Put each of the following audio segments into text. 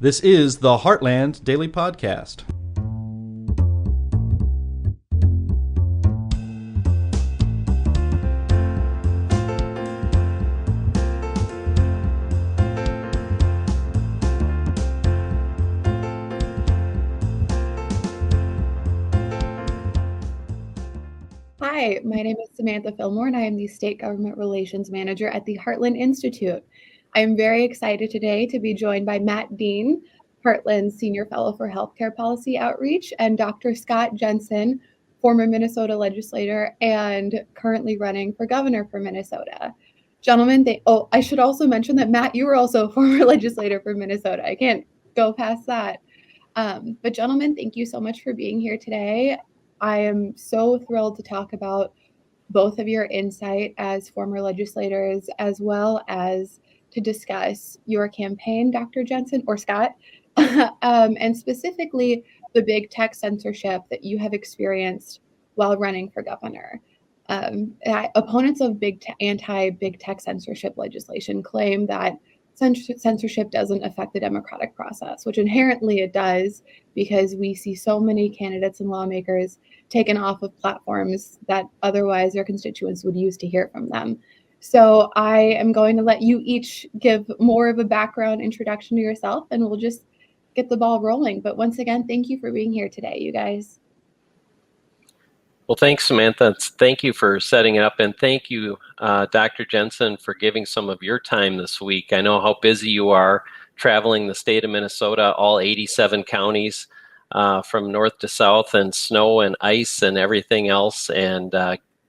This is the Heartland Daily Podcast. Hi, my name is Samantha Fillmore, and I am the State Government Relations Manager at the Heartland Institute. I am very excited today to be joined by Matt Dean, Heartland's Senior Fellow for Healthcare Policy Outreach, and Dr. Scott Jensen, former Minnesota legislator and currently running for governor for Minnesota. Gentlemen, I should also mention that, Matt, you were also a former legislator for Minnesota. I can't go past that. But gentlemen, thank you so much for being here today. I am so thrilled to talk about both of your insight as former legislators, as well as to discuss your campaign, Dr. Jensen or Scott, and specifically the big tech censorship that you have experienced while running for governor. Opponents of anti-big tech censorship legislation claim that censorship doesn't affect the democratic process, which inherently it does, because we see so many candidates and lawmakers taken off of platforms that otherwise their constituents would use to hear from them. So I am going to let you each give more of a background introduction to yourself, and we'll just get the ball rolling. But once again, thank you for being here today, you guys. Well, thanks, Samantha. Thank you for setting it up, and thank you, Dr. Jensen, for giving some of your time this week. I know how busy you are traveling the state of Minnesota, all 87 counties, from north to south, and snow and ice and everything else, and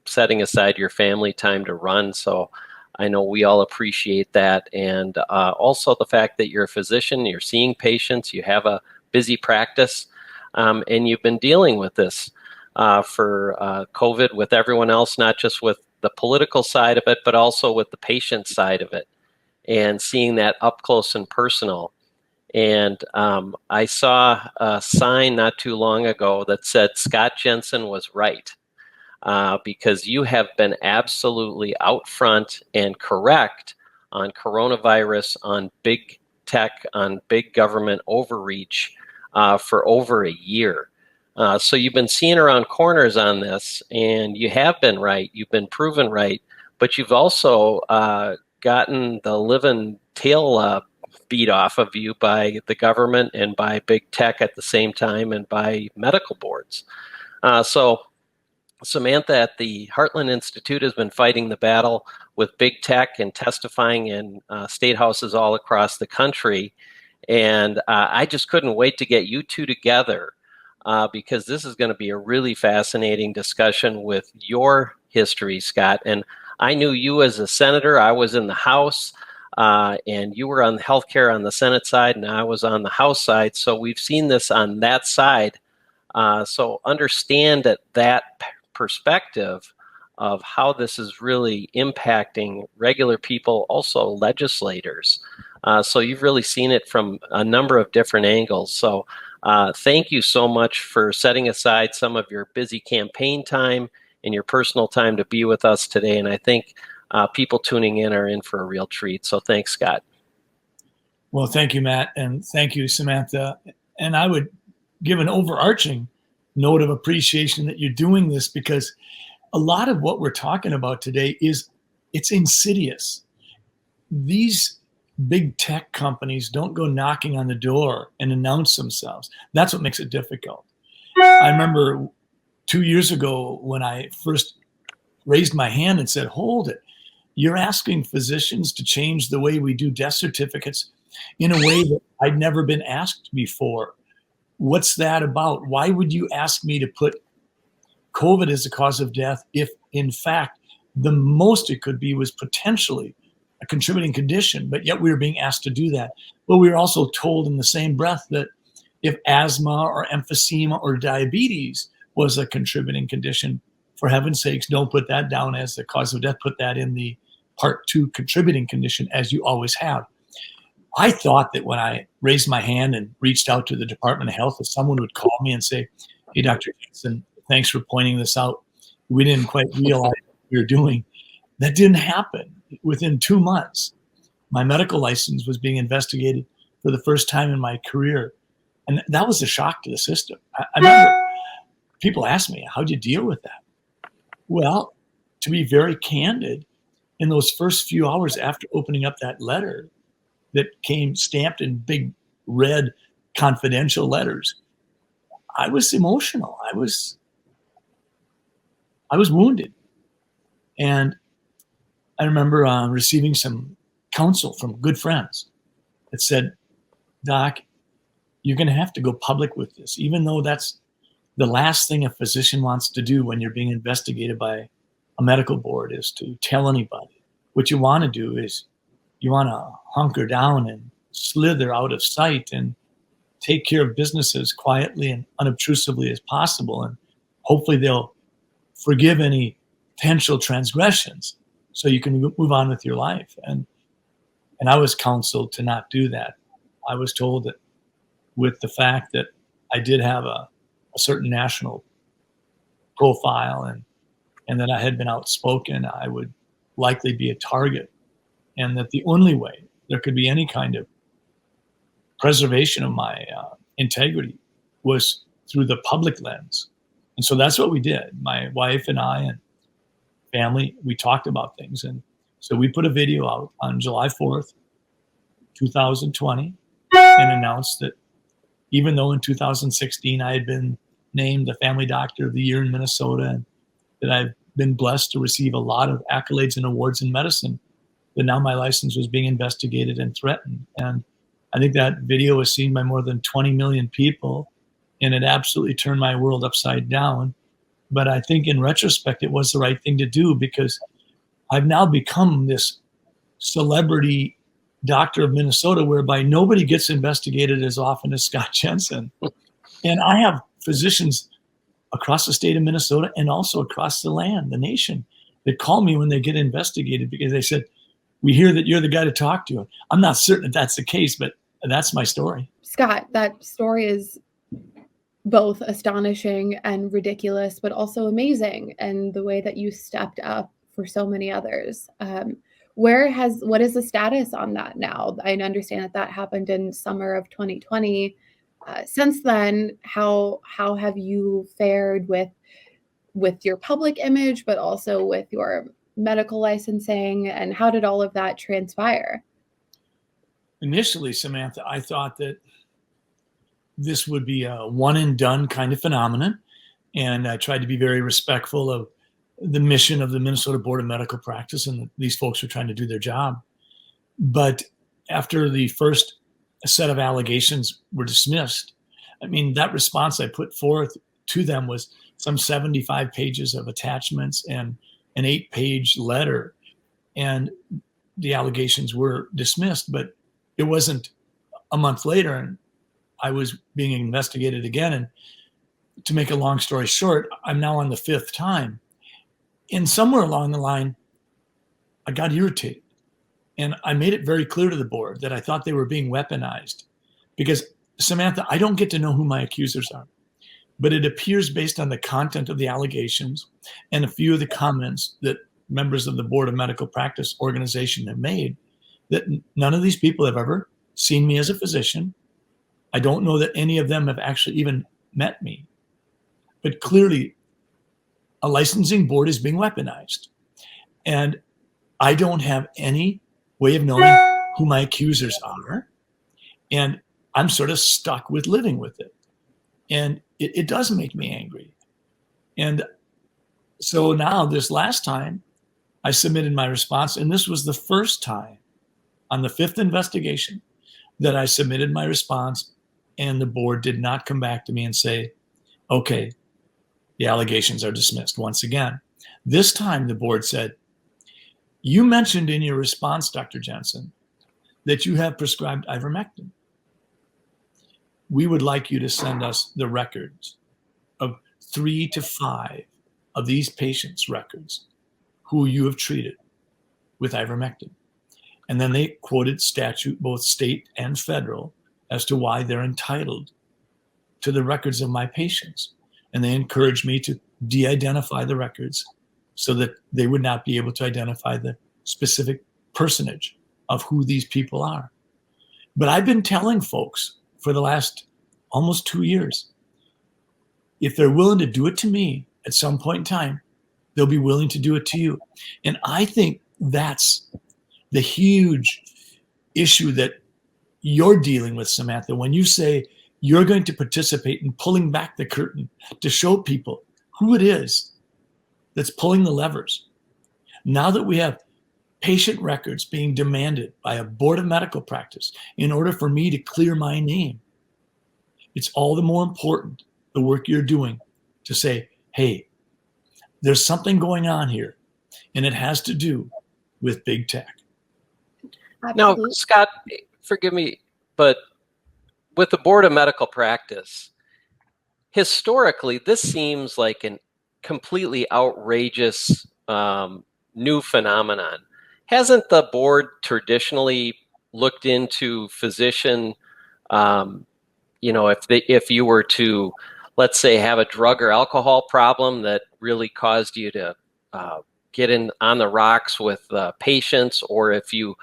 setting aside your family time to run. So I know we all appreciate that, and also the fact that you're a physician, you're seeing patients, you have a busy practice, and you've been dealing with this for COVID with everyone else, not just with the political side of it, but also with the patient side of it, and seeing that up close and personal. And I saw a sign not too long ago that said Scott Jensen was right, because you have been absolutely out front and correct on coronavirus, on big tech, on big government overreach for over a year. So you've been seeing around corners on this, and you have been right. You've been proven right, but you've also gotten the living tail beat off of you by the government and by big tech at the same time, and by medical boards. So Samantha at the Heartland Institute has been fighting the battle with big tech and testifying in state houses all across the country. And I just couldn't wait to get you two together, because this is going to be a really fascinating discussion with your history, Scott. And I knew you as a senator. I was in the House, and you were on healthcare on the Senate side, and I was on the House side. So we've seen this on that side. So understand that perspective of how this is really impacting regular people, also legislators. So you've really seen it from a number of different angles. So thank you so much for setting aside some of your busy campaign time and your personal time to be with us today. And I think people tuning in are in for a real treat. So thanks, Scott. Well, thank you, Matt. And thank you, Samantha. And I would give an overarching note of appreciation that you're doing this, because a lot of what we're talking about today it's insidious. These big tech companies don't go knocking on the door and announce themselves. That's what makes it difficult. I remember 2 years ago when I first raised my hand and said, hold it, you're asking physicians to change the way we do death certificates in a way that I'd never been asked before. What's that about? Why would you ask me to put COVID as a cause of death if, in fact, the most it could be was potentially a contributing condition, but yet we were being asked to do that? But we were also told in the same breath that if asthma or emphysema or diabetes was a contributing condition, for heaven's sakes, don't put that down as the cause of death. Put that in the Part 2 contributing condition, as you always have. I thought that when I raised my hand and reached out to the Department of Health, that someone would call me and say, hey, Dr. Jensen, thanks for pointing this out. We didn't quite realize what we were doing. That didn't happen. Within 2 months, my medical license was being investigated for the first time in my career. And that was a shock to the system. I remember people asked me, how'd you deal with that? Well, to be very candid, in those first few hours after opening up that letter that came stamped in big red confidential letters, I was emotional. I was wounded. And I remember receiving some counsel from good friends that said, Doc, you're going to have to go public with this, even though that's the last thing a physician wants to do when you're being investigated by a medical board is to tell anybody. What you want to do is you want to hunker down and slither out of sight and take care of business as quietly and unobtrusively as possible. And hopefully they'll forgive any potential transgressions so you can move on with your life. And I was counseled to not do that. I was told that with the fact that I did have a certain national profile and that I had been outspoken, I would likely be a target, and that the only way there could be any kind of preservation of my integrity was through the public lens. And so that's what we did. My wife and I and family, we talked about things. And so we put a video out on July 4th, 2020, and announced that even though in 2016 I had been named the Family Doctor of the Year in Minnesota, and that I've been blessed to receive a lot of accolades and awards in medicine, that now my license was being investigated and threatened. And I think that video was seen by more than 20 million people, and it absolutely turned my world upside down. But I think in retrospect, it was the right thing to do, because I've now become this celebrity doctor of Minnesota, whereby nobody gets investigated as often as Scott Jensen. And I have physicians across the state of Minnesota and also across the land, the nation, that call me when they get investigated because they said, we hear that you're the guy to talk to. I'm not certain that that's the case, but that's my story. Scott, that story is both astonishing and ridiculous, but also amazing. And the way that you stepped up for so many others. What is the status on that now? I understand that happened in summer of 2020. Since then, how have you fared with your public image, but also with your medical licensing, and how did all of that transpire? Initially, Samantha, I thought that this would be a one and done kind of phenomenon. And I tried to be very respectful of the mission of the Minnesota Board of Medical Practice, and these folks were trying to do their job. But after the first set of allegations were dismissed, I mean, that response I put forth to them was some 75 pages of attachments and an 8-page letter. And the allegations were dismissed, but it wasn't a month later, and I was being investigated again. And to make a long story short, I'm now on the 5th time. And somewhere along the line, I got irritated. And I made it very clear to the board that I thought they were being weaponized. Because, Samantha, I don't get to know who my accusers are. But it appears, based on the content of the allegations and a few of the comments that members of the Board of Medical Practice organization have made, that none of these people have ever seen me as a physician. I don't know that any of them have actually even met me. But clearly, a licensing board is being weaponized. And I don't have any way of knowing who my accusers are. And I'm sort of stuck with living with it. And it does make me angry. And so now, this last time, I submitted my response, and this was the first time on the 5th investigation that I submitted my response, and the board did not come back to me and say, okay, the allegations are dismissed once again. This time the board said, you mentioned in your response, Dr. Jensen, that you have prescribed ivermectin. We would like you to send us the records of 3 to 5 of these patients' records who you have treated with ivermectin. And then they quoted statute, both state and federal, as to why they're entitled to the records of my patients. And they encouraged me to de-identify the records so that they would not be able to identify the specific personage of who these people are. But I've been telling folks for the last almost 2 years, if they're willing to do it to me at some point in time, they'll be willing to do it to you. And I think that's the huge issue that you're dealing with, Samantha, when you say you're going to participate in pulling back the curtain to show people who it is that's pulling the levers. Now that we have patient records being demanded by a board of medical practice in order for me to clear my name, it's all the more important, the work you're doing, to say, hey, there's something going on here, and it has to do with big tech. Now, Scott, forgive me, but with the Board of Medical Practice, historically, this seems like a completely outrageous new phenomenon. Hasn't the board traditionally looked into physician, if you were to, let's say, have a drug or alcohol problem that really caused you to get in on the rocks with patients, or if you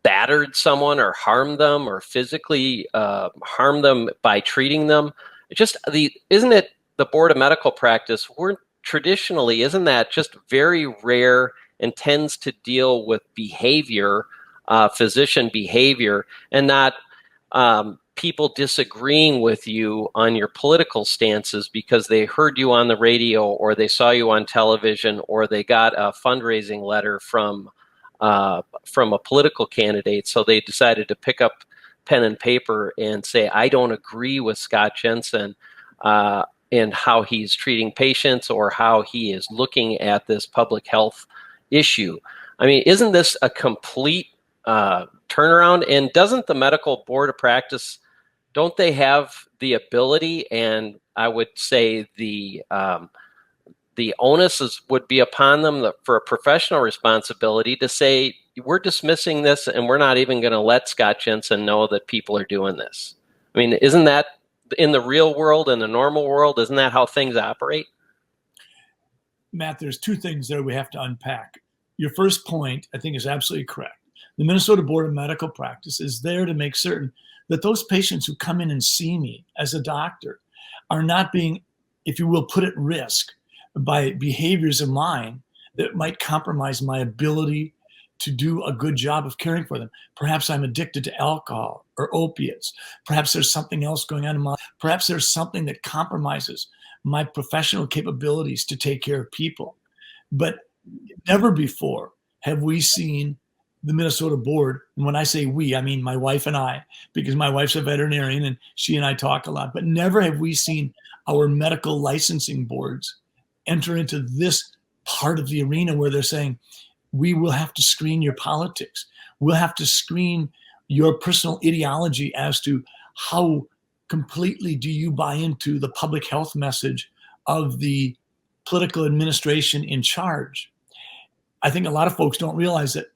battered someone or harmed them or physically harmed them by treating them? Isn't it the Board of Medical Practice? Isn't that just very rare and tends to deal with behavior, physician behavior, and not people disagreeing with you on your political stances because they heard you on the radio or they saw you on television or they got a fundraising letter from a political candidate, so they decided to pick up pen and paper and say, I don't agree with Scott Jensen in how he's treating patients or how he is looking at this public health issue. I mean, isn't this a complete turnaround? And doesn't the Medical Board of Practice, don't they have the ability, and I would say the onus would be upon them for a professional responsibility to say, we're dismissing this and we're not even going to let Scott Jensen know that people are doing this? I mean, isn't that in the real world, in the normal world, isn't that how things operate? Matt, there's two things there we have to unpack. Your first point, I think, is absolutely correct. The Minnesota Board of Medical Practice is there to make certain that those patients who come in and see me as a doctor are not being, if you will, put at risk by behaviors of mine that might compromise my ability to do a good job of caring for them. Perhaps I'm addicted to alcohol or opiates. Perhaps there's something else going on in my life. Perhaps there's something that compromises my professional capabilities to take care of people. But never before have we seen the Minnesota board, and when I say we, I mean my wife and I, because my wife's a veterinarian and she and I talk a lot, but never have we seen our medical licensing boards enter into this part of the arena where they're saying, we will have to screen your politics. We'll have to screen your personal ideology as to how completely do you buy into the public health message of the political administration in charge. I think a lot of folks don't realize that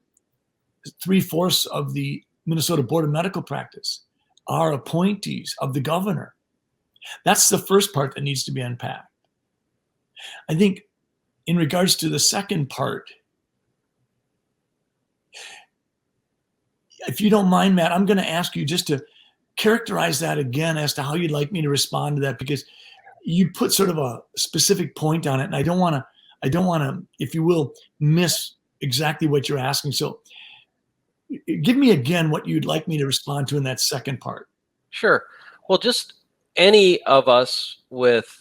3/4 of the Minnesota Board of Medical Practice are appointees of the governor. That's the first part that needs to be unpacked. I think in regards to the second part, if you don't mind, Matt, I'm going to ask you just to characterize that again as to how you'd like me to respond to that, because you put sort of a specific point on it, and I don't want to, if you will, miss exactly what you're asking. So give me again what you'd like me to respond to in that second part. Sure. Well, just any of us with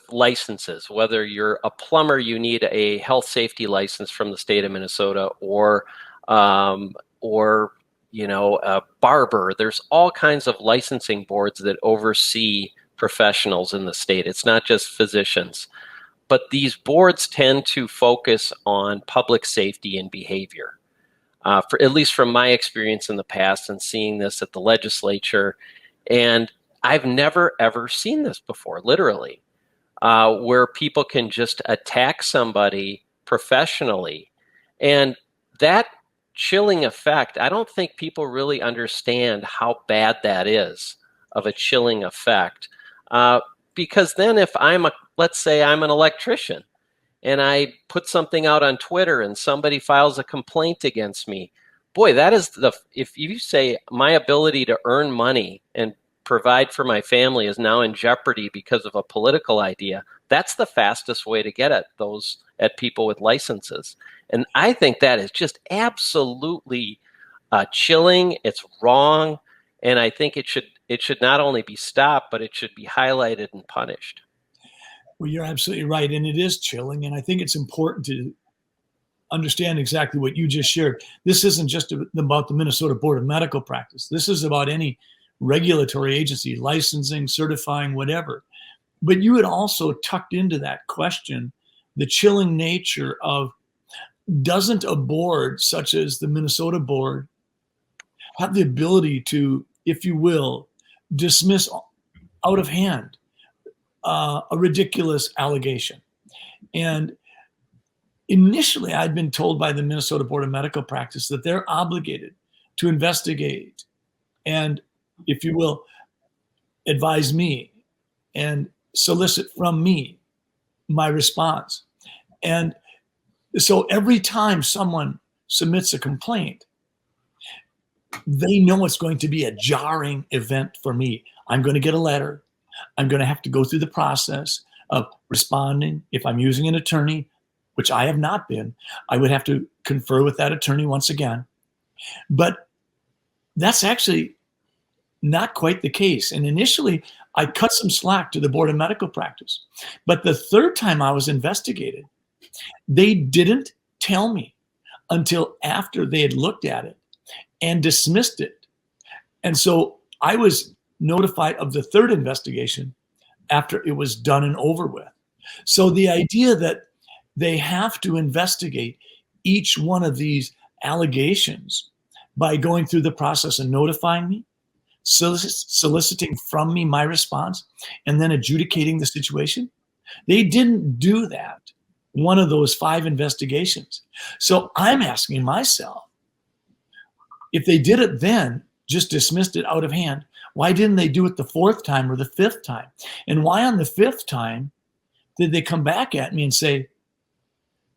licenses, whether you're a plumber, you need a health safety license from the state of Minnesota, or a barber. There's all kinds of licensing boards that oversee professionals in the state. It's not just physicians, but these boards tend to focus on public safety and behavior. For at least from my experience in the past and seeing this at the legislature, and I've never ever seen this before, literally, where people can just attack somebody professionally, and that chilling effect, I don't think people really understand how bad that is, of a chilling effect. Because then if let's say I'm an electrician and I put something out on Twitter and somebody files a complaint against me, boy, that is if you say my ability to earn money and provide for my family is now in jeopardy because of a political idea, that's the fastest way to get at people with licenses. And I think that is just absolutely chilling. It's wrong. And I think it should not only be stopped, but it should be highlighted and punished. Well, you're absolutely right. And it is chilling. And I think it's important to understand exactly what you just shared. This isn't just about the Minnesota Board of Medical Practice. This is about any regulatory agency, licensing, certifying, whatever. But you had also tucked into that question the chilling nature of, doesn't a board such as the Minnesota Board have the ability to, if you will, dismiss out of hand a ridiculous allegation? And initially, I'd been told by the Minnesota Board of Medical Practice that they're obligated to investigate and, if you will, advise me and solicit from me my response. And so every time someone submits a complaint, they know it's going to be a jarring event for me. I'm going to get a letter. I'm going to have to go through the process of responding. If I'm using an attorney, which I have not been, I would have to confer with that attorney once again. But that's actually not quite the case. And initially, I cut some slack to the Board of Medical Practice. But the third time I was investigated, they didn't tell me until after they had looked at it and dismissed it. And so I was notified of the third investigation after it was done and over with. So the idea that they have to investigate each one of these allegations by going through the process and notifying me, soliciting from me my response, and then adjudicating the situation, they didn't do that one of those 5 investigations. So I'm asking myself, if they did it then, just dismissed it out of hand, why didn't they do it the 4th time or the 5th time? And why on the 5th time did they come back at me and say,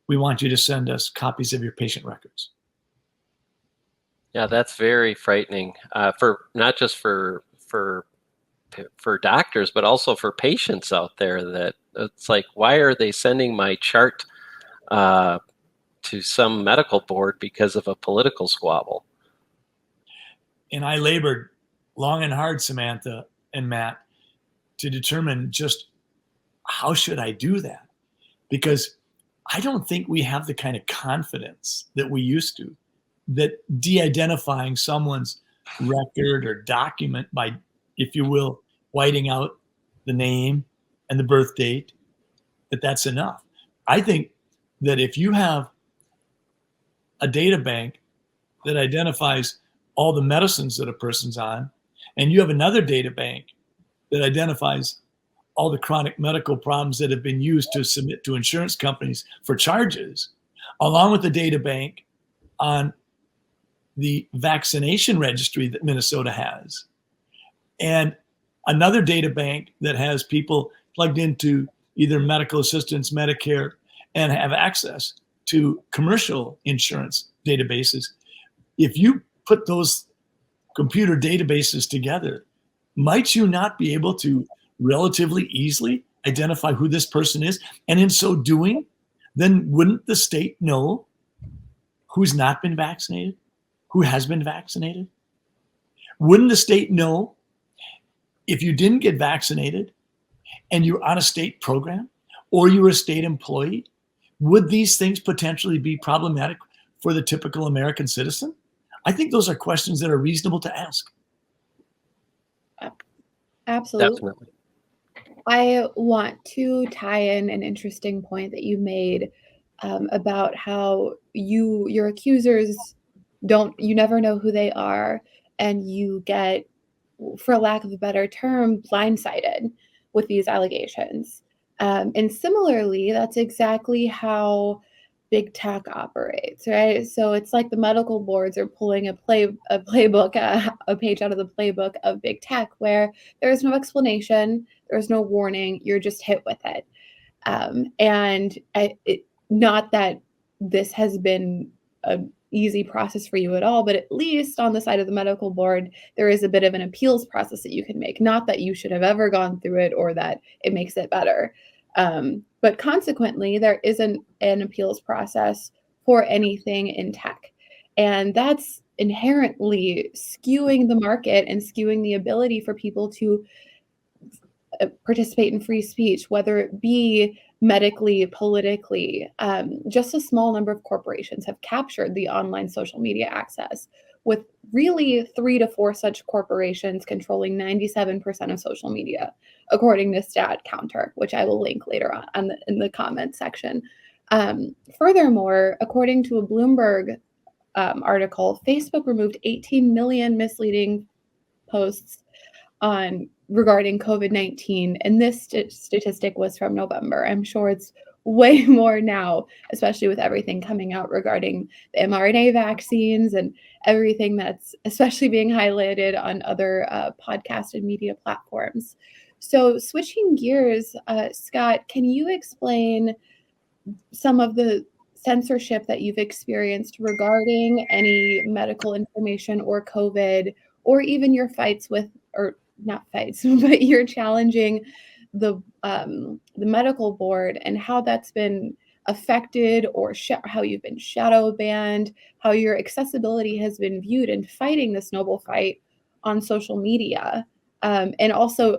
we want you to send us copies of your patient records? Yeah, that's very frightening for not just for doctors, but also for patients out there. That it's like, why are they sending my chart to some medical board because of a political squabble? And I labored long and hard, Samantha and Matt, to determine just how should I do that? Because I don't think we have the kind of confidence that we used to, that de-identifying someone's record or document by, if you will, whiting out the name and the birth date, that's enough. I think that if you have a data bank that identifies all the medicines that a person's on, and you have another data bank that identifies all the chronic medical problems that have been used to submit to insurance companies for charges, along with the data bank on the vaccination registry that Minnesota has, and another data bank that has people plugged into either medical assistance, Medicare, and have access to commercial insurance databases. If you put those computer databases together, might you not be able to relatively easily identify who this person is? And in so doing, then wouldn't the state know who's not been vaccinated, who has been vaccinated? Wouldn't the state know if you didn't get vaccinated and you're on a state program or you're a state employee? Would these things potentially be problematic for the typical American citizen? I think those are questions that are reasonable to ask. Absolutely. Definitely. I want to tie in an interesting point that you made about how your accusers you never know who they are, and you get, for lack of a better term, blindsided with these allegations. And similarly, that's exactly how big tech operates, right? So it's like the medical boards are pulling a playbook, a page out of the playbook of big tech, where there's no explanation, there's no warning, you're just hit with it. And not that this has been easy process for you at all, but at least on the side of the medical board, there is a bit of an appeals process that you can make. Not that you should have ever gone through it or that it makes it better. But consequently, there isn't an appeals process for anything in tech. And that's inherently skewing the market and skewing the ability for people to participate in free speech, whether it be medically, politically. Just a small number of corporations have captured the online social media access, with really 3 to 4 such corporations controlling 97% of social media, according to Stat Counter, which I will link later on in the comment section. Furthermore, according to a Bloomberg article, Facebook removed 18 million misleading posts regarding COVID-19, and this statistic was from November. I'm sure it's way more now, especially with everything coming out regarding the mRNA vaccines and everything that's especially being highlighted on other podcast and media platforms. So switching gears, Scott, can you explain some of the censorship that you've experienced regarding any medical information or COVID, or even your fights with, or not fights, but you're challenging the medical board and how that's been affected, or how you've been shadow banned, how your accessibility has been viewed in fighting this noble fight on social media, and also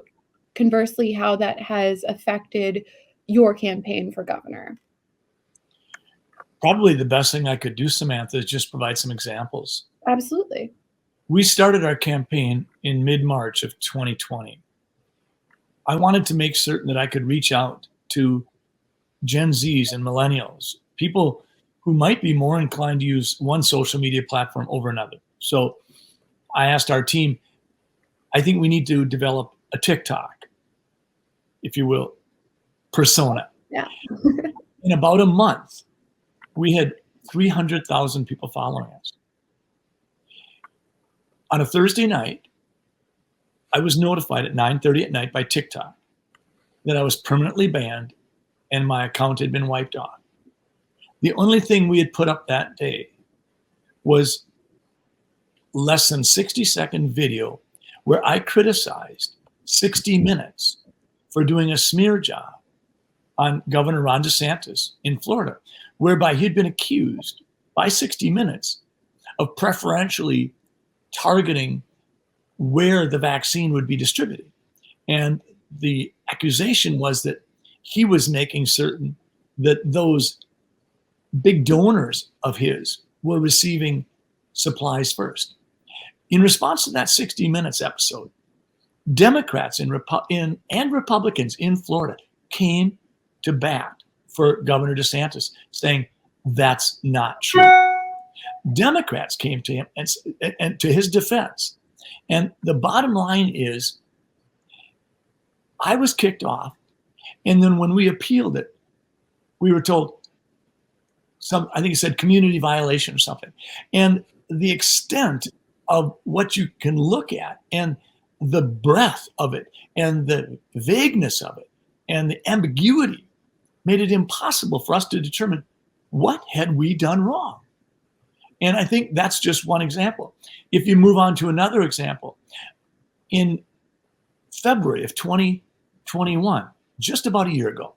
conversely, how that has affected your campaign for governor. Probably the best thing I could do, Samantha, is just provide some examples. Absolutely. We started our campaign in mid-March of 2020. I wanted to make certain that I could reach out to Gen Zs and millennials, people who might be more inclined to use one social media platform over another. So I asked our team, I think we need to develop a TikTok, if you will, persona. Yeah. In about a month, we had 300,000 people following us. On a Thursday night, I was notified at 9:30 at night by TikTok that I was permanently banned and my account had been wiped off. The only thing we had put up that day was less than 60-second video where I criticized 60 Minutes for doing a smear job on Governor Ron DeSantis in Florida, whereby he'd been accused by 60 Minutes of preferentially targeting where the vaccine would be distributed. And the accusation was that he was making certain that those big donors of his were receiving supplies first. In response to that 60 Minutes episode, Democrats and Republicans in Florida came to bat for Governor DeSantis, saying that's not true. Democrats came to him and to his defense. And the bottom line is, I was kicked off. And then when we appealed it, we were told I think it said community violation or something. And the extent of what you can look at and the breadth of it and the vagueness of it and the ambiguity made it impossible for us to determine what had we done wrong. And I think that's just one example. If you move on to another example, in February of 2021, just about a year ago,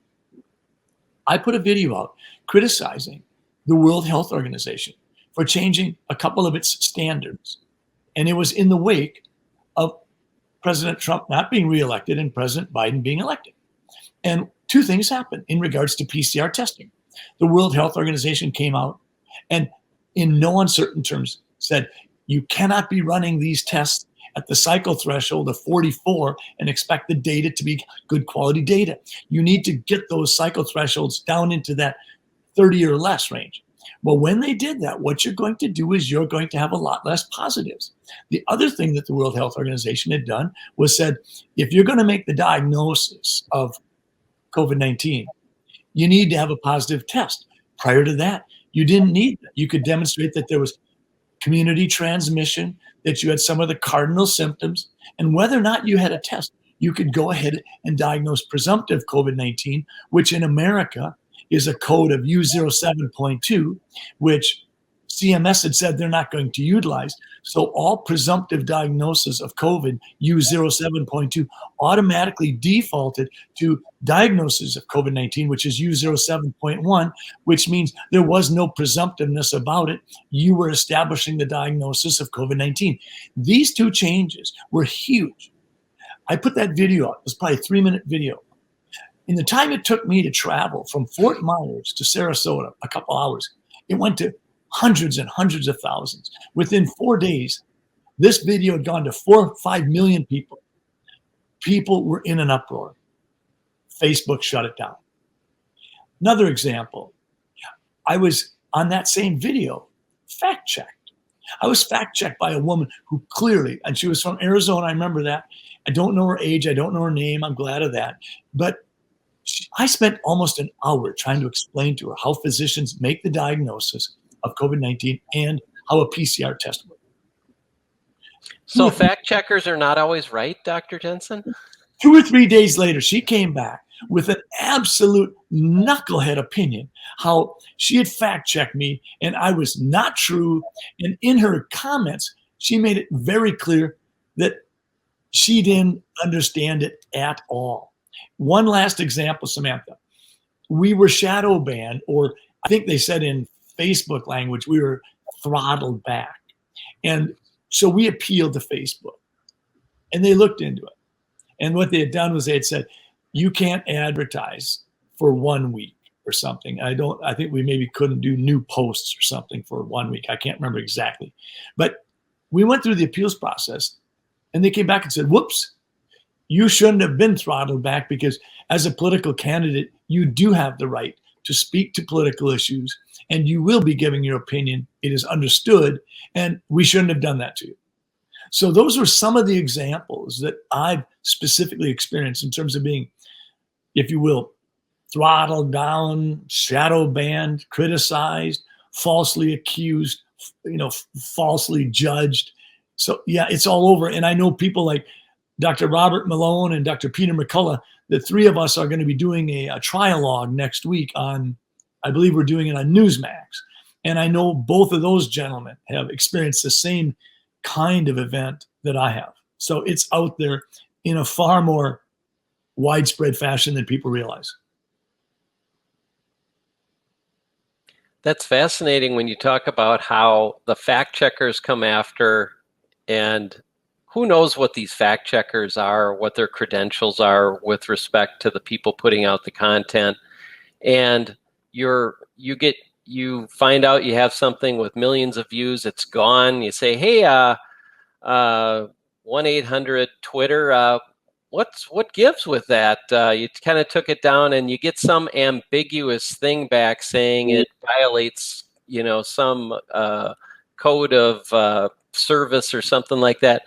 I put a video out criticizing the World Health Organization for changing a couple of its standards. And it was in the wake of President Trump not being reelected and President Biden being elected. And two things happened in regards to PCR testing. The World Health Organization came out and in no uncertain terms said, you cannot be running these tests at the cycle threshold of 44 and expect the data to be good quality data. You need to get those cycle thresholds down into that 30 or less range. Well, when they did that, what you're going to do is you're going to have a lot less positives. The other thing that the World Health Organization had done was said, if you're going to make the diagnosis of COVID-19, you need to have a positive test. Prior to that, you didn't need that. You could demonstrate that there was community transmission, that you had some of the cardinal symptoms, and whether or not you had a test, you could go ahead and diagnose presumptive COVID-19, which in America is a code of U07.2, which CMS had said they're not going to utilize. So all presumptive diagnosis of COVID, U07.2, automatically defaulted to diagnosis of COVID-19, which is U07.1, which means there was no presumptiveness about it. You were establishing the diagnosis of COVID-19. These two changes were huge. I put that video out. It was probably a 3-minute video. In the time it took me to travel from Fort Myers to Sarasota, a couple hours, it went to hundreds and hundreds of thousands. Within 4 days, this video had gone to 4 or 5 million people. People were in an uproar. Facebook shut it down. Another example, I was on that same video, fact-checked. I was fact-checked by a woman who clearly, and she was from Arizona, I remember that. I don't know her age, I don't know her name, I'm glad of that. But I spent almost an hour trying to explain to her how physicians make the diagnosis of COVID-19 and how a PCR test works. So fact checkers are not always right, Dr. Jensen? 2 or 3 days later, she came back with an absolute knucklehead opinion, how she had fact checked me and I was not true. And in her comments, she made it very clear that she didn't understand it at all. One last example, Samantha. We were shadow banned, or I think they said in Facebook language, we were throttled back. And so we appealed to Facebook and they looked into it. And what they had done was they had said, you can't advertise for 1 week or something. I think we maybe couldn't do new posts or something for 1 week. I can't remember exactly. But we went through the appeals process and they came back and said, whoops, you shouldn't have been throttled back because as a political candidate, you do have the right to speak to political issues and you will be giving your opinion. It is understood, and we shouldn't have done that to you. So those were some of the examples that I've specifically experienced in terms of being, if you will, throttled down, shadow banned, criticized, falsely accused, falsely judged. So yeah, it's all over. And I know people like Dr. Robert Malone and Dr. Peter McCullough, the three of us are going to be doing a trialogue next week on, I believe we're doing it on Newsmax. And I know both of those gentlemen have experienced the same kind of event that I have. So it's out there in a far more widespread fashion than people realize. That's fascinating when you talk about how the fact checkers come after, and who knows what these fact checkers are, what their credentials are with respect to the people putting out the content. And you find out you have something with millions of views, it's gone. You say, hey, 1-800 Twitter, what gives with that? You kind of took it down and you get some ambiguous thing back saying it violates, some code of service or something like that.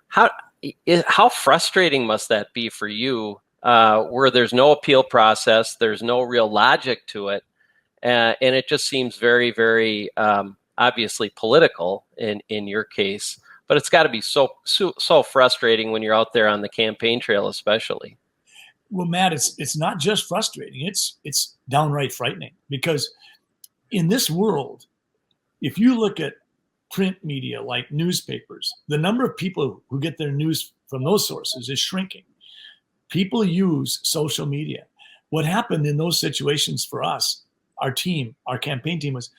How frustrating must that be for you, where there's no appeal process, there's no real logic to it, and it just seems very, very obviously political in your case. But it's got to be so frustrating when you're out there on the campaign trail, especially. Well, Matt, it's not just frustrating; it's downright frightening, because in this world, if you look at print media like newspapers, the number of people who get their news from those sources is shrinking. People use social media. What happened in those situations for us, our campaign team, was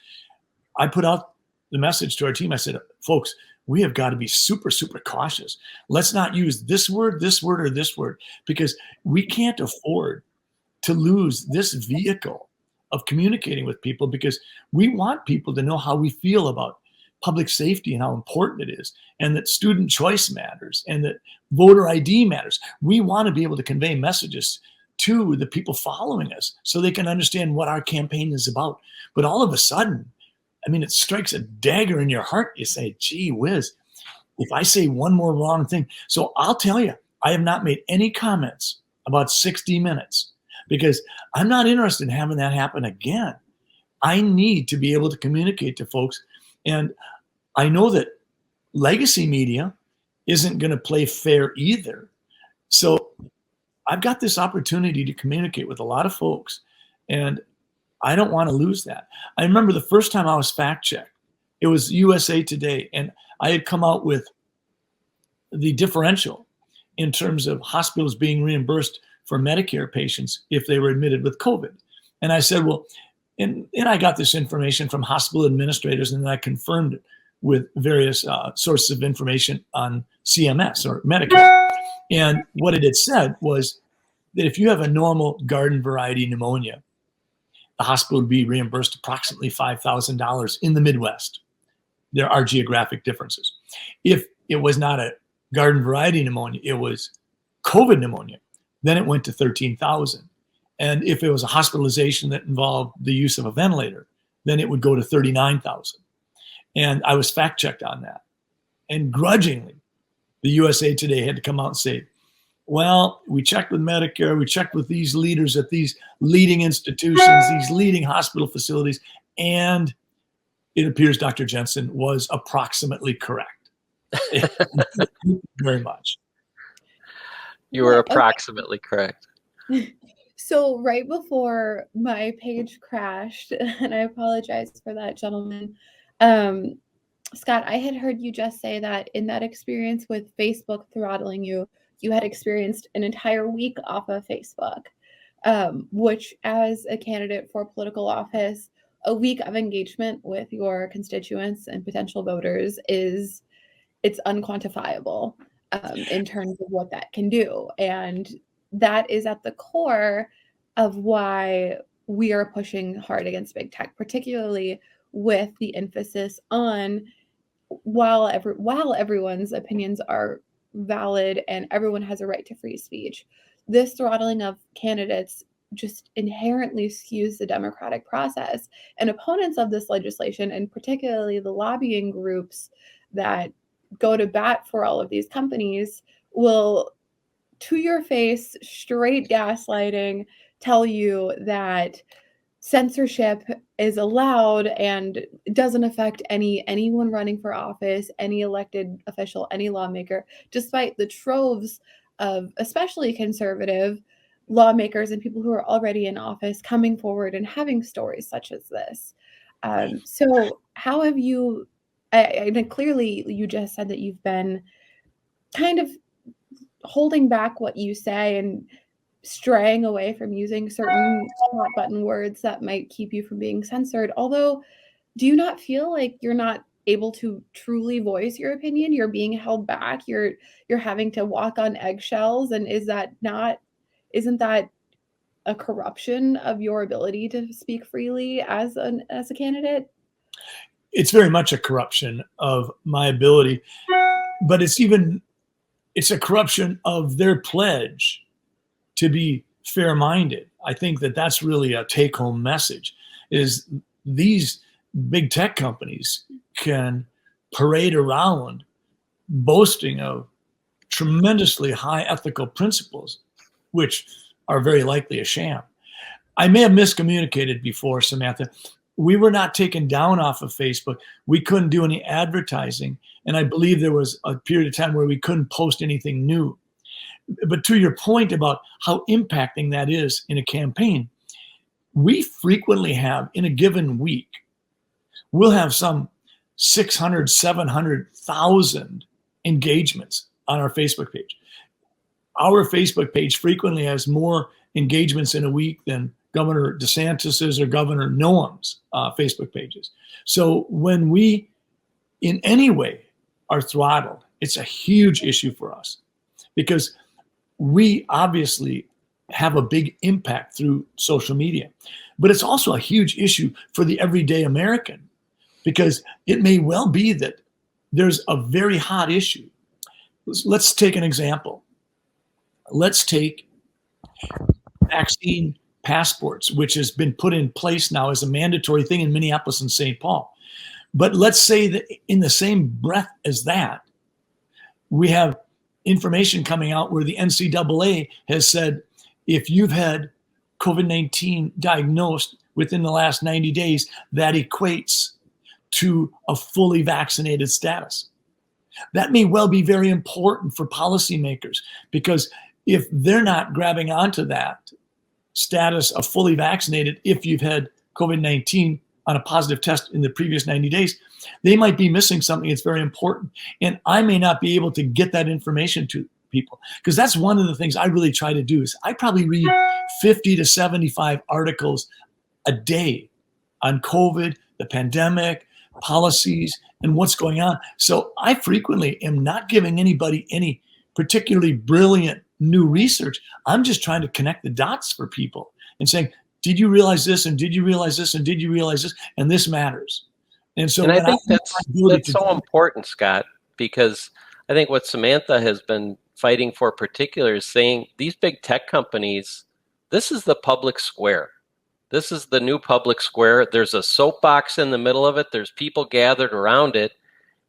I put out the message to our team. I said, folks, we have got to be super, super cautious. Let's not use this word, or this word, because we can't afford to lose this vehicle of communicating with people, because we want people to know how we feel about public safety and how important it is, and that student choice matters, and that voter ID matters. We want to be able to convey messages to the people following us so they can understand what our campaign is about. But all of a sudden, it strikes a dagger in your heart. You say, gee whiz, if I say one more wrong thing. So I'll tell you, I have not made any comments about 60 Minutes because I'm not interested in having that happen again. I need to be able to communicate to folks. And I know that legacy media isn't going to play fair either. So I've got this opportunity to communicate with a lot of folks, and I don't want to lose that. I remember the first time I was fact-checked, It was USA Today. And I had come out with the differential in terms of hospitals being reimbursed for Medicare patients if they were admitted with COVID. And I said, well, and I got this information from hospital administrators, and then I confirmed it with various sources of information on CMS or Medicare. And what it had said was that if you have a normal garden variety pneumonia, the hospital would be reimbursed approximately $5,000 in the Midwest. There are geographic differences. If it was not a garden variety pneumonia, it was COVID pneumonia, then it went to $13,000. And if it was a hospitalization that involved the use of a ventilator, then it would go to $39,000. And I was fact-checked on that. And grudgingly, the USA Today had to come out and say, well, we checked with Medicare, we checked with these leaders at these leading institutions, these leading hospital facilities, and it appears Dr. Jensen was approximately correct. Thank you very much. You were approximately correct. So right before my page crashed, and I apologize for that, gentlemen, Scott, I had heard you just say that in that experience with Facebook throttling you, you had experienced an entire week off of Facebook, which as a candidate for political office, a week of engagement with your constituents and potential voters it's unquantifiable in terms of what that can do. And that is at the core of why we are pushing hard against big tech, particularly with the emphasis on while everyone's opinions are valid and everyone has a right to free speech, this throttling of candidates just inherently skews the democratic process. And opponents of this legislation, and particularly the lobbying groups that go to bat for all of these companies, will, to your face, straight gaslighting, tell you that censorship is allowed and doesn't affect anyone running for office, any elected official, any lawmaker, despite the troves of especially conservative lawmakers and people who are already in office coming forward and having stories such as this. So how have you, clearly you just said that you've been kind of holding back what you say and straying away from using certain hot button words that might keep you from being censored. Although, do you not feel like you're not able to truly voice your opinion? You're being held back. You're having to walk on eggshells. And isn't that a corruption of your ability to speak freely as a candidate? It's very much a corruption of my ability, but it's a corruption of their pledge to be fair-minded. I think that that's really a take-home message, is these big tech companies can parade around boasting of tremendously high ethical principles, which are very likely a sham. I may have miscommunicated before, Samantha. We were not taken down off of Facebook. We couldn't do any advertising. And I believe there was a period of time where we couldn't post anything new. But to your point about how impacting that is in a campaign, we frequently have, in a given week, we'll have some 600, 700,000 engagements on our Facebook page. Our Facebook page frequently has more engagements in a week than Governor DeSantis's or Governor Noam's Facebook pages. So when we, in any way, are throttled, it's a huge issue for us, because we obviously have a big impact through social media. But it's also a huge issue for the everyday American, because it may well be that there's a very hot issue. Let's take an example. Let's take vaccine passports, which has been put in place now as a mandatory thing in Minneapolis and St. Paul. But let's say that in the same breath as that, we have information coming out where the NCAA has said, if you've had COVID-19 diagnosed within the last 90 days, that equates to a fully vaccinated status. That may well be very important for policymakers, because if they're not grabbing onto that status of fully vaccinated, if you've had COVID-19 on a positive test in the previous 90 days, they might be missing something that's very important. And I may not be able to get that information to people, because that's one of the things I really try to do is I probably read 50 to 75 articles a day on COVID, the pandemic, policies, and what's going on. So I frequently am not giving anybody any particularly brilliant new research. I'm just trying to connect the dots for people and saying, did you realize this? And did you realize this? And did you realize this? And this matters. And so, and I think that's so important, Scott, because I think what Samantha has been fighting for particular is saying these big tech companies, this is the public square. This is the new public square. There's a soapbox in the middle of it. There's people gathered around it.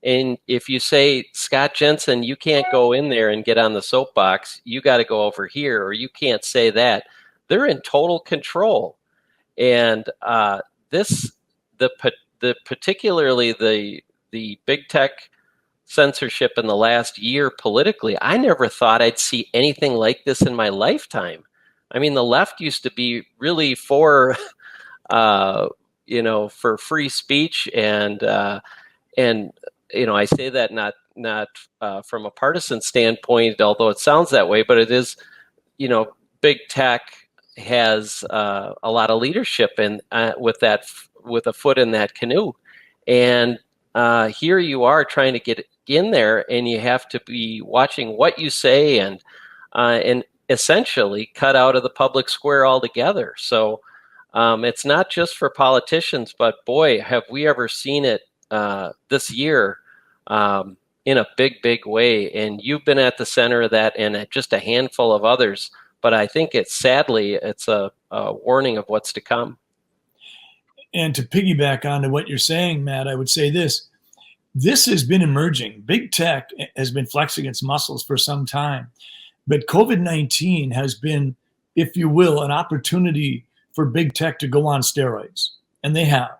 And if you say, Scott Jensen, you can't go in there and get on the soapbox, you got to go over here, or you can't say that, they're in total control. And particularly the big tech censorship in the last year politically, I never thought I'd see anything like this in my lifetime. I mean, the left used to be really for, for free speech, and I say that not from a partisan standpoint, although it sounds that way, but it is, big tech has a lot of leadership and with a foot in that canoe, and here you are trying to get in there, and you have to be watching what you say and essentially cut out of the public square altogether. So it's not just for politicians, but boy, have we ever seen it this year in a big way. And you've been at the center of that, and just a handful of others. But I think it's a warning of what's to come. And to piggyback onto what you're saying, Matt, I would say this has been emerging. Big tech has been flexing its muscles for some time. But COVID-19 has been, if you will, an opportunity for big tech to go on steroids. And they have.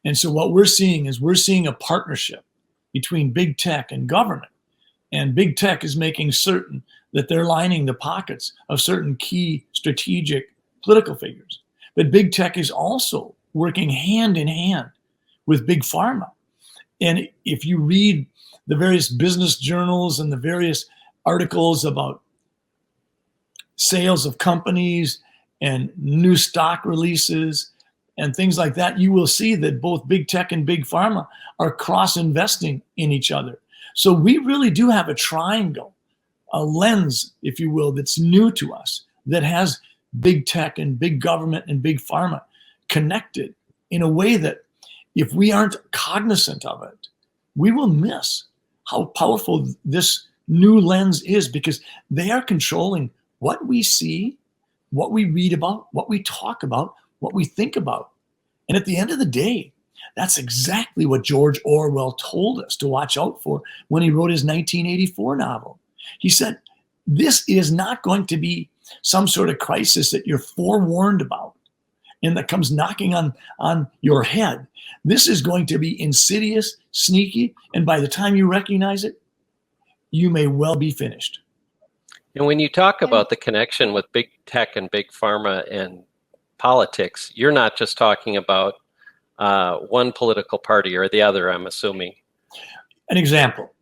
And so what we're seeing a partnership between big tech and government. And big tech is making certain that they're lining the pockets of certain key strategic political figures. But big tech is also working hand in hand with big pharma. And if you read the various business journals and the various articles about sales of companies and new stock releases and things like that, you will see that both big tech and big pharma are cross-investing in each other. So we really do have a triangle, a lens, if you will, that's new to us, that has big tech and big government and big pharma connected in a way that if we aren't cognizant of it, we will miss how powerful this new lens is, because they are controlling what we see, what we read about, what we talk about, what we think about. And at the end of the day, that's exactly what George Orwell told us to watch out for when he wrote his 1984 novel. He said, this is not going to be some sort of crisis that you're forewarned about and that comes knocking on your head. This is going to be insidious, sneaky, and by the time you recognize it, you may well be finished. And when you talk about the connection with big tech and big pharma and politics, you're not just talking about one political party or the other, I'm assuming. An example,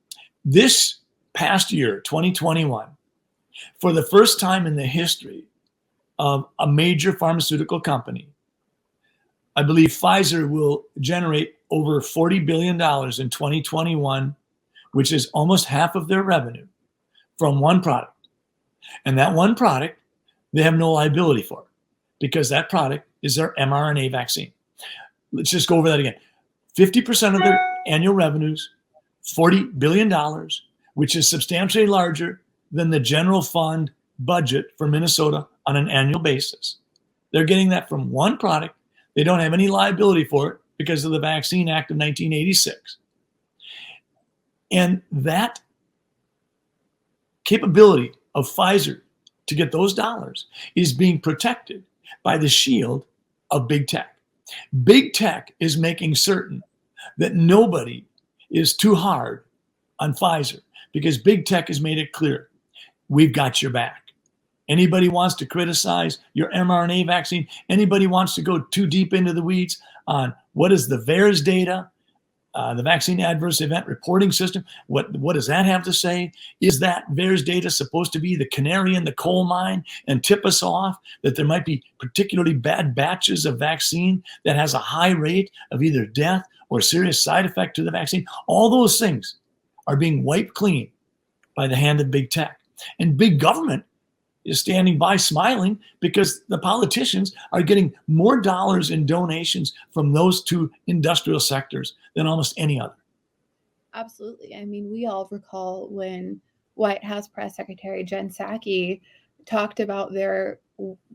this past year, 2021, for the first time in the history of a major pharmaceutical company, I believe Pfizer will generate over $40 billion in 2021, which is almost half of their revenue, from one product. And that one product, they have no liability for, because that product is their mRNA vaccine. Let's just go over that again. 50% of their annual revenues, $40 billion, which is substantially larger than the general fund budget for Minnesota on an annual basis. They're getting that from one product. They don't have any liability for it because of the Vaccine Act of 1986. And that capability of Pfizer to get those dollars is being protected by the shield of big tech. Big tech is making certain that nobody is too hard on Pfizer, because big tech has made it clear, we've got your back. Anybody wants to criticize your mRNA vaccine? Anybody wants to go too deep into the weeds on what is the VAERS data, the Vaccine Adverse Event Reporting System? What does that have to say? Is that VAERS data supposed to be the canary in the coal mine and tip us off that there might be particularly bad batches of vaccine that has a high rate of either death or serious side effect to the vaccine? All those things are being wiped clean by the hand of big tech. And big government is standing by smiling because the politicians are getting more dollars in donations from those two industrial sectors than almost any other. Absolutely. I mean, we all recall when White House Press Secretary Jen Psaki talked about their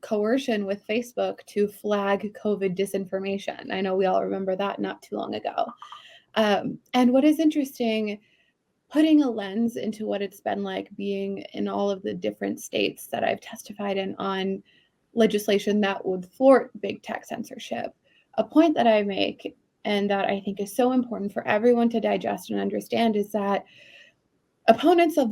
coercion with Facebook to flag COVID disinformation. I know we all remember that not too long ago. And what is interesting, putting a lens into what it's been like being in all of the different states that I've testified in on legislation that would thwart big tech censorship. A point that I make, and that I think is so important for everyone to digest and understand, is that opponents of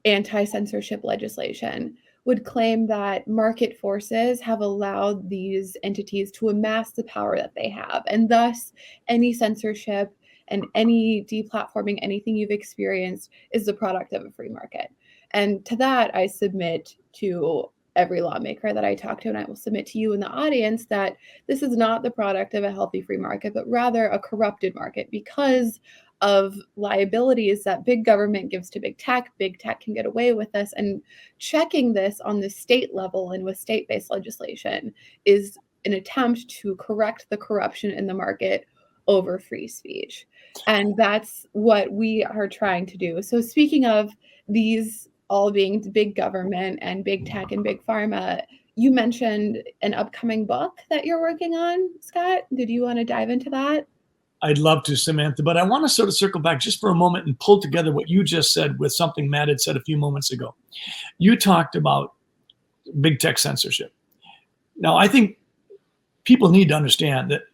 anti-censorship legislation would claim that market forces have allowed these entities to amass the power that they have, and thus any censorship and any deplatforming, anything you've experienced, is the product of a free market. And to that, I submit to every lawmaker that I talk to, and I will submit to you in the audience, that this is not the product of a healthy free market, but rather a corrupted market because of liabilities that big government gives to big tech. Big tech can get away with this, and checking this on the state level and with state-based legislation is an attempt to correct the corruption in the market over free speech. And that's what we are trying to do. So speaking of these all being big government and big tech and big pharma, you mentioned an upcoming book that you're working on, Scott. Did you want to dive into that? I'd love to, Samantha, but I want to sort of circle back just for a moment and pull together what you just said with something Matt had said a few moments ago. You talked about big tech censorship. Now, I think people need to understand that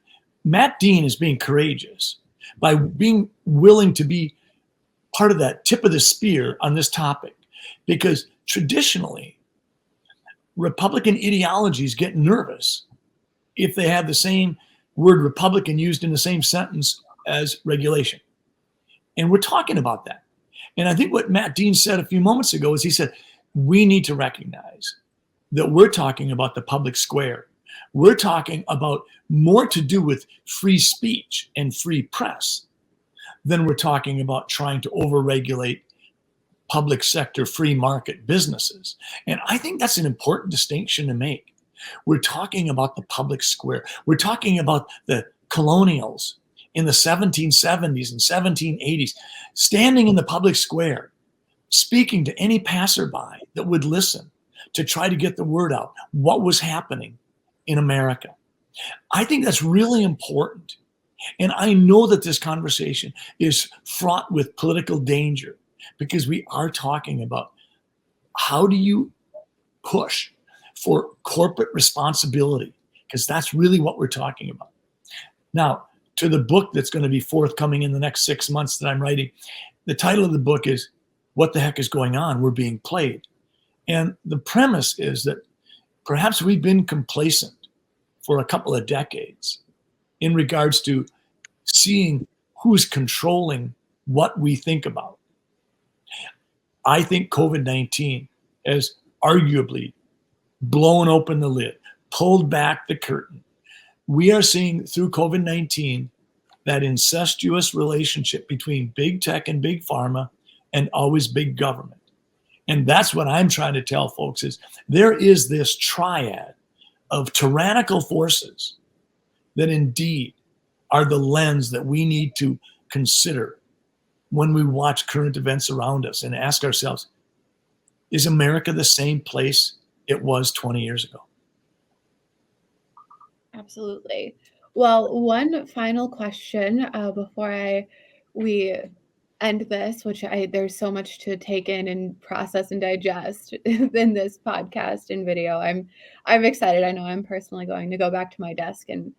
Matt Dean is being courageous by being willing to be part of that tip of the spear on this topic, because traditionally, Republican ideologies get nervous if they have the same word Republican used in the same sentence as regulation. And we're talking about that. And I think what Matt Dean said a few moments ago is he said, we need to recognize that we're talking about the public square. We're talking about more to do with free speech and free press than we're talking about trying to overregulate public sector free market businesses. And I think that's an important distinction to make. We're talking about the public square. We're talking about the colonials in the 1770s and 1780s, standing in the public square, speaking to any passerby that would listen to try to get the word out, what was happening in America. I think that's really important. And I know that this conversation is fraught with political danger because we are talking about how do you push for corporate responsibility, because that's really what we're talking about. Now, to the book that's going to be forthcoming in the next 6 months that I'm writing, the title of the book is What the Heck is Going On? We're Being Played. And the premise is that perhaps we've been complacent for a couple of decades in regards to seeing who's controlling what we think about. I think COVID-19 has arguably blown open the lid, pulled back the curtain. We are seeing through COVID-19 that incestuous relationship between big tech and big pharma and always big government. And that's what I'm trying to tell folks is there is this triad of tyrannical forces that indeed are the lens that we need to consider when we watch current events around us and ask ourselves, is America the same place it was 20 years ago? Absolutely. Well, one final question before we end this, which there's so much to take in and process and digest in this podcast and video. I'm excited. I know I'm personally going to go back to my desk and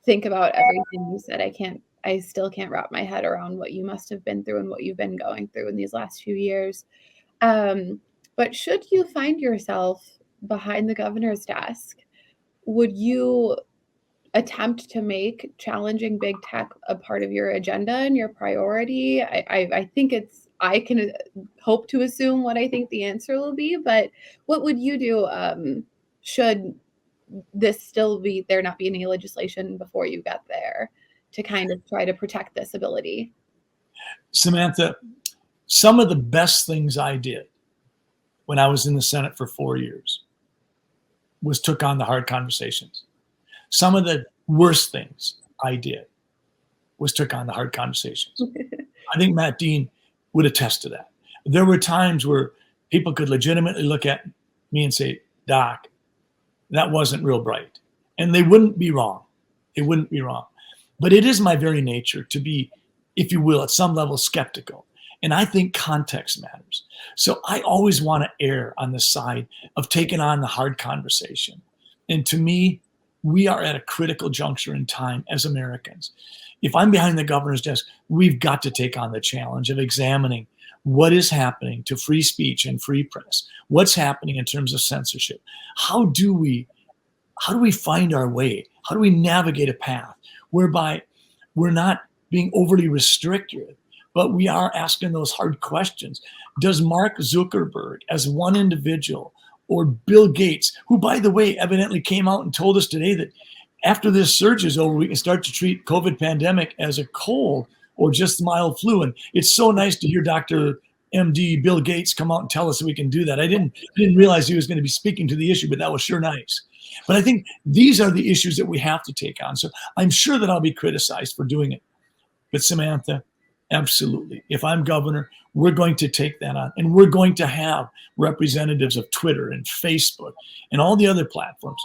think about everything you said. I still can't wrap my head around what you must have been through and what you've been going through in these last few years. But should you find yourself behind the governor's desk, would you attempt to make challenging big tech a part of your agenda and your priority? I think I can hope to assume what I think the answer will be, but what would you do should this still be, there not be any legislation before you get there to kind of try to protect this ability? Samantha, some of the best things I did when I was in the Senate for 4 years was took on the hard conversations. Some of the worst things I did was took on the hard conversations. I think Matt Dean would attest to that. There were times where people could legitimately look at me and say, Doc, that wasn't real bright. And they wouldn't be wrong. They wouldn't be wrong. But it is my very nature to be, if you will, at some level skeptical. And I think context matters. So I always want to err on the side of taking on the hard conversation. And to me, we are at a critical juncture in time as Americans. If I'm behind the governor's desk, we've got to take on the challenge of examining what is happening to free speech and free press. What's happening in terms of censorship? How do we find our way? How do we navigate a path whereby we're not being overly restrictive, but we are asking those hard questions? Does Mark Zuckerberg, as one individual, or Bill Gates, who, by the way, evidently came out and told us today that after this surge is over, we can start to treat COVID pandemic as a cold or just mild flu. And it's so nice to hear Dr. MD Bill Gates come out and tell us that we can do that. I didn't realize he was going to be speaking to the issue, but that was sure nice. But I think these are the issues that we have to take on. So I'm sure that I'll be criticized for doing it. But Samantha, absolutely. If I'm governor, we're going to take that on. And we're going to have representatives of Twitter and Facebook and all the other platforms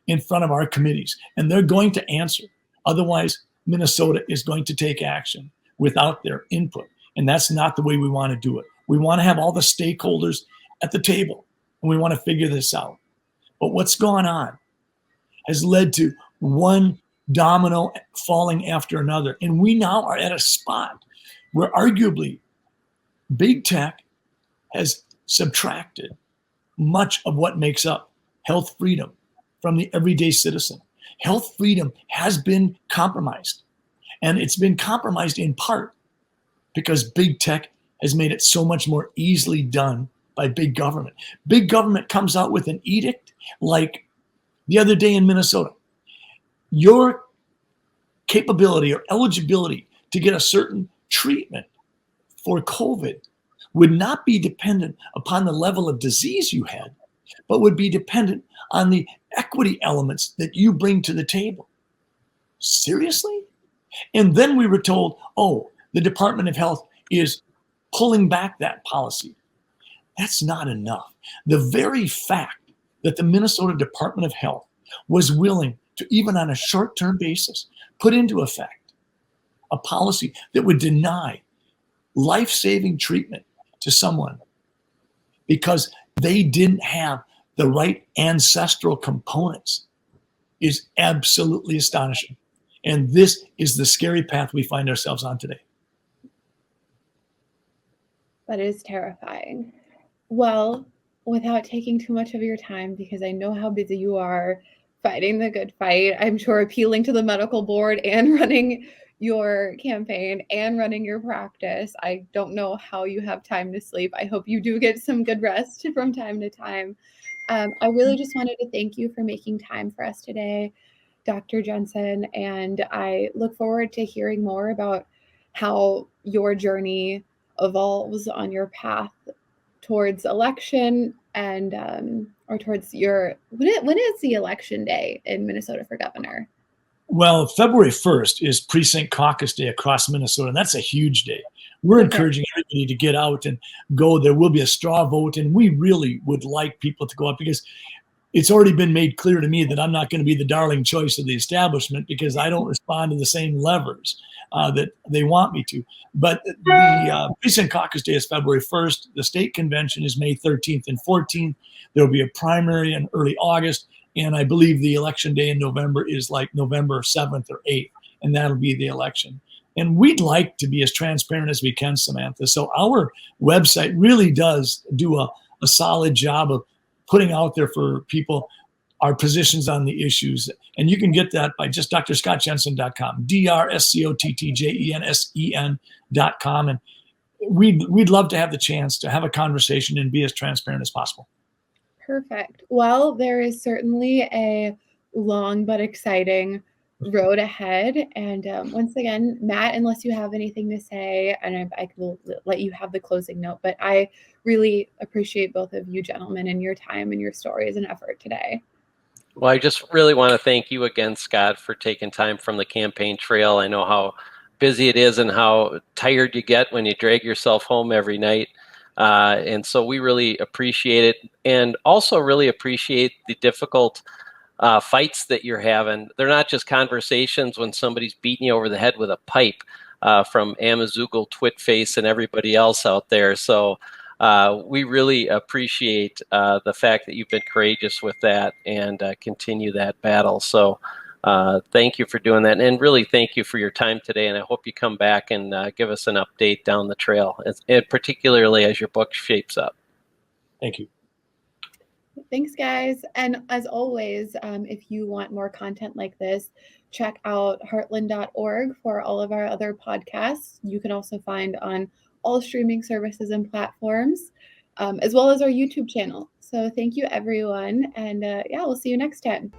in front of our committees. And they're going to answer. Otherwise, Minnesota is going to take action without their input. And that's not the way we want to do it. We want to have all the stakeholders at the table, and we want to figure this out. But what's gone on has led to one domino falling after another. And we now are at a spot where arguably big tech has subtracted much of what makes up health freedom from the everyday citizen. Health freedom has been compromised. And it's been compromised in part because big tech has made it so much more easily done by big government. Big government comes out with an edict like the other day in Minnesota. Your capability or eligibility to get a certain treatment for COVID would not be dependent upon the level of disease you had, but would be dependent on the equity elements that you bring to the table. Seriously? And then we were told, oh, the Department of Health is pulling back that policy. That's not enough. The very fact that the Minnesota Department of Health was willing to, even on a short-term basis, put into effect a policy that would deny life-saving treatment to someone because they didn't have the right ancestral components is absolutely astonishing. And this is the scary path we find ourselves on today. That is terrifying. Well, without taking too much of your time, because I know how busy you are fighting the good fight, I'm sure appealing to the medical board and running your campaign and running your practice. I don't know how you have time to sleep. I hope you do get some good rest from time to time. I really just wanted to thank you for making time for us today, Dr. Jensen, and I look forward to hearing more about how your journey evolves on your path towards election and or towards your, when is the election day in Minnesota for governor? Well, February 1st is precinct caucus day across Minnesota, and that's a huge day. We're encouraging everybody to get out and go. There will be a straw vote, and we really would like people to go out because it's already been made clear to me that I'm not going to be the darling choice of the establishment because I don't respond to the same levers that they want me to. But the precinct caucus day is February 1st. The state convention is May 13th and 14th. There will be a primary in early August. And I believe the election day in November is like November 7th or 8th. And that'll be the election. And we'd like to be as transparent as we can, Samantha. So our website really does do a solid job of putting out there for people our positions on the issues. And you can get that by just drscottjensen.com, DrScottJensen.com. And we'd love to have the chance to have a conversation and be as transparent as possible. Perfect. Well, there is certainly a long but exciting road ahead. And once again, Matt, unless you have anything to say, and I will let you have the closing note, but I really appreciate both of you gentlemen and your time and your stories and effort today. Well, I just really want to thank you again, Scott, for taking time from the campaign trail. I know how busy it is and how tired you get when you drag yourself home every night. And so we really appreciate it, and also really appreciate the difficult fights that you're having. They're not just conversations when somebody's beating you over the head with a pipe from Amazugal, Twitface, and everybody else out there. So we really appreciate the fact that you've been courageous with that and continue that battle. So thank you for doing that. And really thank you for your time today. And I hope you come back and give us an update down the trail, and particularly as your book shapes up. Thank you. Thanks, guys. And as always, if you want more content like this, check out heartland.org for all of our other podcasts. You can also find on all streaming services and platforms, as well as our YouTube channel. So thank you, everyone. And yeah, we'll see you next time.